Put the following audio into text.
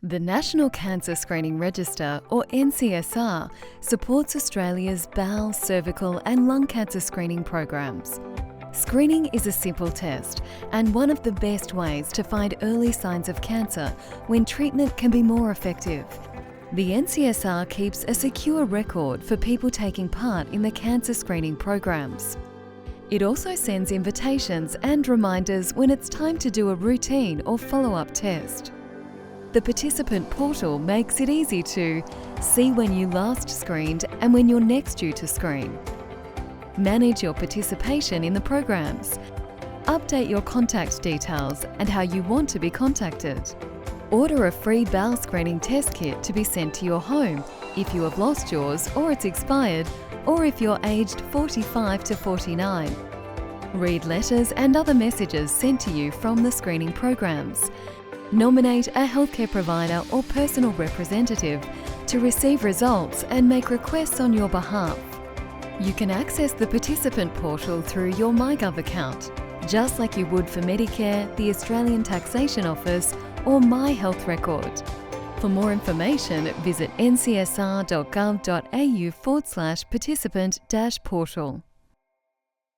The National Cancer Screening Register, or NCSR, supports Australia's bowel, cervical and lung cancer screening programs. Screening is a simple test and one of the best ways to find early signs of cancer when treatment can be more effective. The NCSR keeps a secure record for people taking part in the cancer screening programs. It also sends invitations and reminders when it's time to do a routine or follow-up test. The participant portal makes it easy to see when you last screened and when you're next due to screen, manage your participation in the programs, update your contact details and how you want to be contacted, order a free bowel screening test kit to be sent to your home if you have lost yours or it's expired, or if you're aged 45 to 49. Read letters and other messages sent to you from the screening programs. Nominate a healthcare provider or personal representative to receive results and make requests on your behalf. You can access the participant portal through your myGov account, just like you would for Medicare, the Australian Taxation Office or My Health Record. For more information, visit ncsr.gov.au/participant-portal.